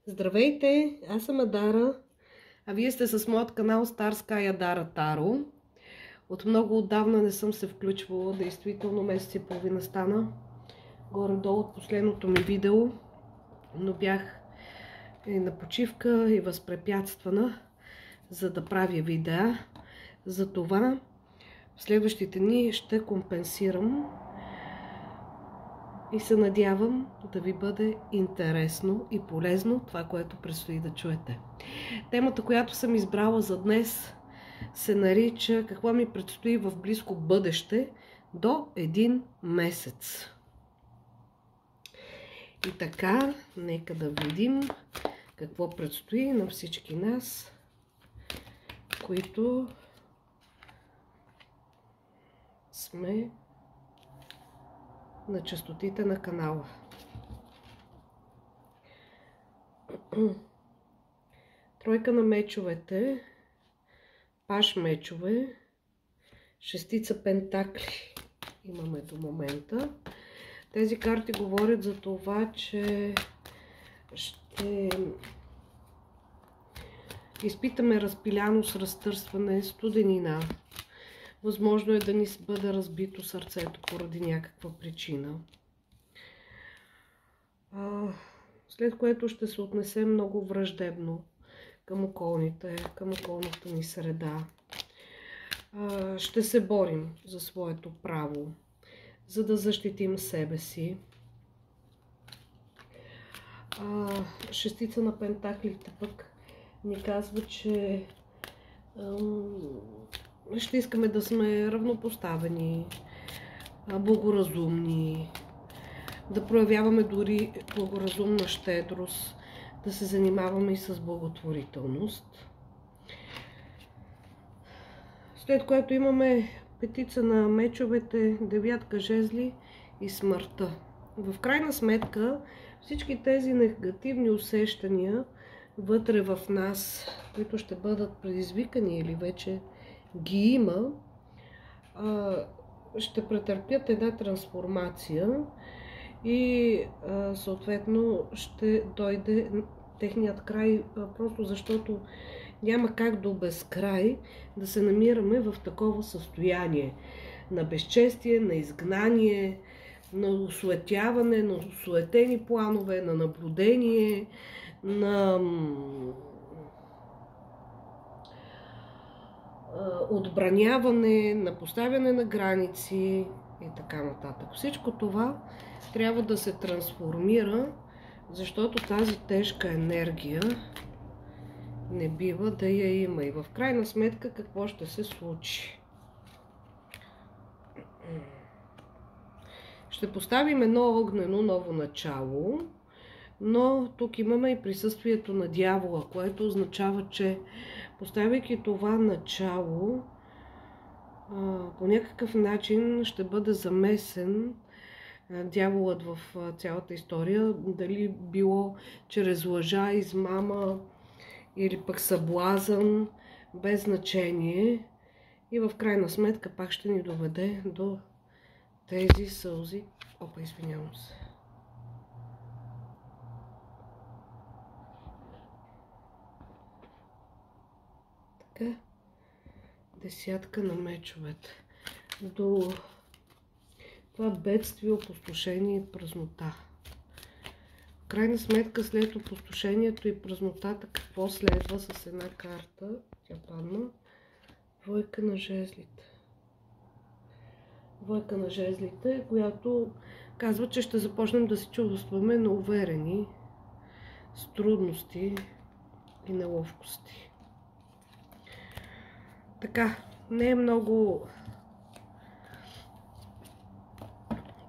Здравейте, аз съм Адара, а вие сте с моят канал Star Sky Адара Таро. От много отдавна не съм се включвала, действително месец и половина стана, горе-долу от последното ми видео, но бях и на почивка и възпрепятствана, за да правя видеа. Затова в следващите дни ще компенсирам и се надявам да ви бъде интересно и полезно това, което предстои да чуете. Темата, която съм избрала за днес, се нарича "Какво ми предстои в близко бъдеще до 1 месец". И така, нека да видим какво предстои на всички нас, които сме на честотите на канала. Тройка на мечовете, паш мечове, шестица пентакли имаме до момента. Тези карти говорят за това, че ще изпитаме разпиляност, разтърсване, студенина. Възможно е да ни бъде разбито сърцето поради някаква причина. След което ще се отнесем много враждебно към околните, към околната ни среда. Ще се борим за своето право, за да защитим себе си. Шестица на пентаклите пък ни казва, че ще искаме да сме равнопоставени, благоразумни, да проявяваме дори благоразумна щедрост, да се занимаваме и с благотворителност. След което имаме петица на мечовете, девятка жезли и смъртта. В крайна сметка всички тези негативни усещания вътре в нас, които ще бъдат предизвикани или вече ги има, ще претърпят една трансформация и съответно ще дойде техният край, просто защото няма как до безкрай да се намираме в такова състояние на безчестие, на изгнание, на осуетяване, на осуетени планове, на наблюдение, на отбраняване, на поставяне на граници и така нататък. Всичко това трябва да се трансформира, защото тази тежка енергия не бива да я има. И в крайна сметка какво ще се случи? Ще поставим едно огнено ново начало, но тук имаме и присъствието на дявола, което означава, че поставяйки това начало, по някакъв начин ще бъде замесен дяволът в цялата история, дали било чрез лъжа, измама или пък съблазън, без значение, и в крайна сметка пак ще ни доведе до тези сълзи. Опа, извинявам се. Така, десятка на мечовете. До това бедствие, опустошение и празнота. В крайна сметка, след опустошението и празнотата, какво следва с една карта? Тя падна. Двойка на жезлите. Двойка на жезлите, която казва, че ще започнем да се чувстваме неуверени, с трудности и неловкости. Така, не е много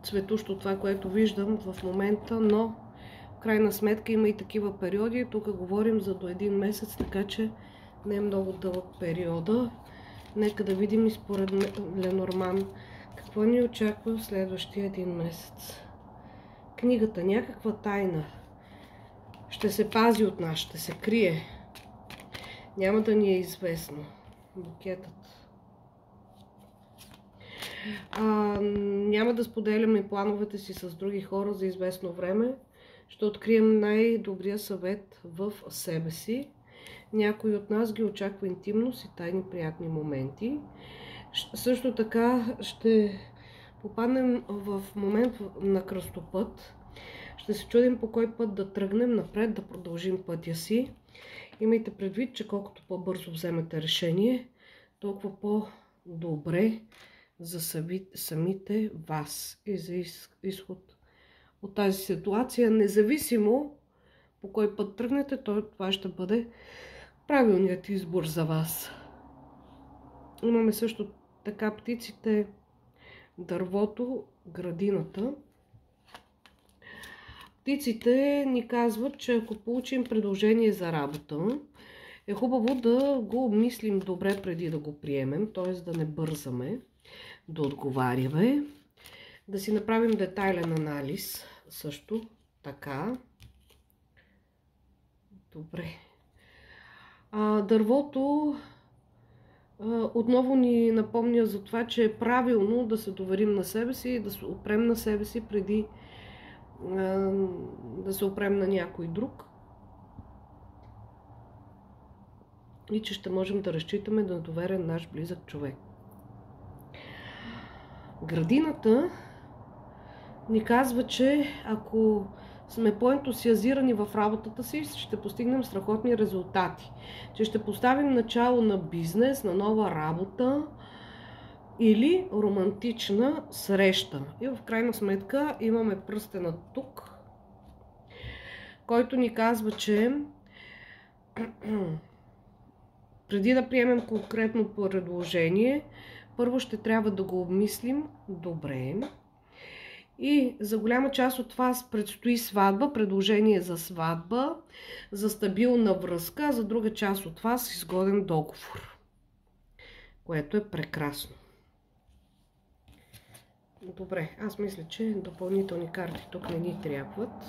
цветущо това, което виждам в момента, но в крайна сметка има и такива периоди. Тук говорим за до 1 месец, така че не е много дълъг периода. Нека да видим и според Ленорман какво ни очаква в следващия 1 месец. Книгата, някаква тайна ще се пази от нас, ще се крие. Няма да ни е известно. Букетът. Няма да споделяме плановете си с други хора за известно време. Ще открием най-добрия съвет в себе си. Някой от нас ги очаква интимност и тайни приятни моменти. Също така ще попаднем в момент на кръстопът. Ще се чудим по кой път да тръгнем напред, да продължим пътя си. Имайте предвид, че колкото по-бързо вземете решение, толкова по-добре за самите вас и за изход от тази ситуация. Независимо по кой път тръгнете, това ще бъде правилният избор за вас. Имаме също така птиците, дървото, градината. Птиците ни казват, че ако получим предложение за работа, е хубаво да го обмислим добре преди да го приемем, т.е. да не бързаме да отговаряме, да си направим детайлен анализ също така. Добре. Дървото отново ни напомня за това, че е правилно да се доверим на себе си и да се опрем на себе си преди да се опрем на някой друг. И че ще можем да разчитаме на доверен наш близък човек. Градината ни казва, че ако сме по-ентусиазирани в работата си, ще постигнем страхотни резултати. Че ще поставим начало на бизнес, на нова работа или романтична среща. И в крайна сметка имаме пръстена тук, който ни казва, че преди да приемем конкретно предложение, първо ще трябва да го обмислим добре. И за голяма част от вас предстои сватба, предложение за сватба, за стабилна връзка, а за друга част от вас изгоден договор, което е прекрасно. Добре, аз мисля, че допълнителни карти тук не ни трябват.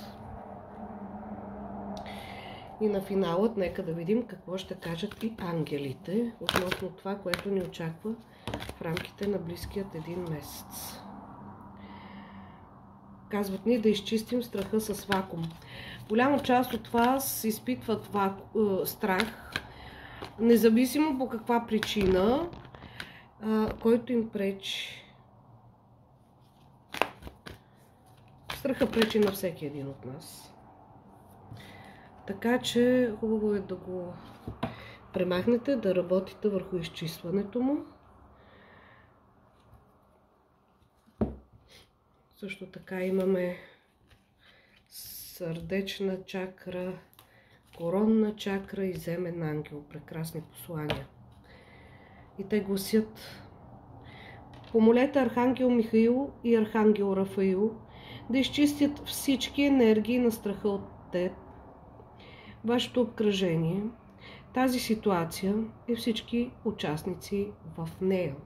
И на финалът нека да видим какво ще кажат и ангелите относно това, което ни очаква в рамките на близкият един месец. Казват ни да изчистим страха с вакуум. Голяма част от вас изпитват страх, независимо по каква причина, който им пречи. Страха пречи на всеки един от нас. Така че хубаво е да го премахнете, да работите върху изчистването му. Също така имаме сърдечна чакра, коронна чакра и земен ангел. Прекрасни послания. И те гласят: помолете Архангел Михаил и Архангел Рафаил да изчистят всички енергии на страха от теб, вашето обкръжение, тази ситуация и всички участници в нея.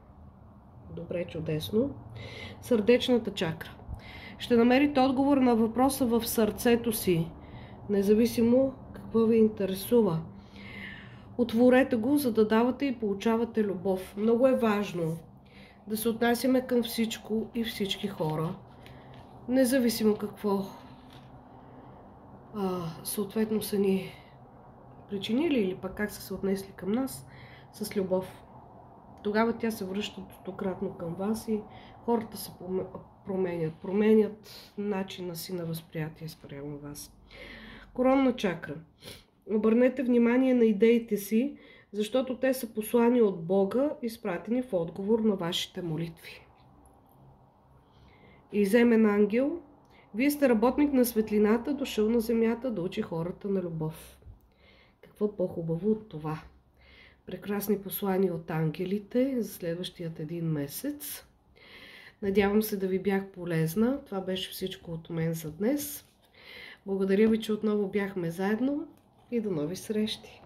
Добре, чудесно. Сърдечната чакра. Ще намерите отговор на въпроса в сърцето си, независимо какво ви интересува. Отворете го, за да давате и получавате любов. Много е важно да се отнасяме към всичко и всички хора, независимо какво съответно са ни причинили или пък как са се отнесли към нас, с любов. Тогава тя се връща стократно към вас и хората се променят начина си на възприятие спрямо вас. Коронна чакра. Обърнете внимание на идеите си, защото те са послани от Бога, изпратени в отговор на вашите молитви. И земен ангел. Вие сте работник на светлината, дошъл на земята да учи хората на любов. Какво по-хубаво от това? Прекрасни послания от ангелите за следващият един месец. Надявам се да ви бях полезна. Това беше всичко от мен за днес. Благодаря ви, че отново бяхме заедно и до нови срещи!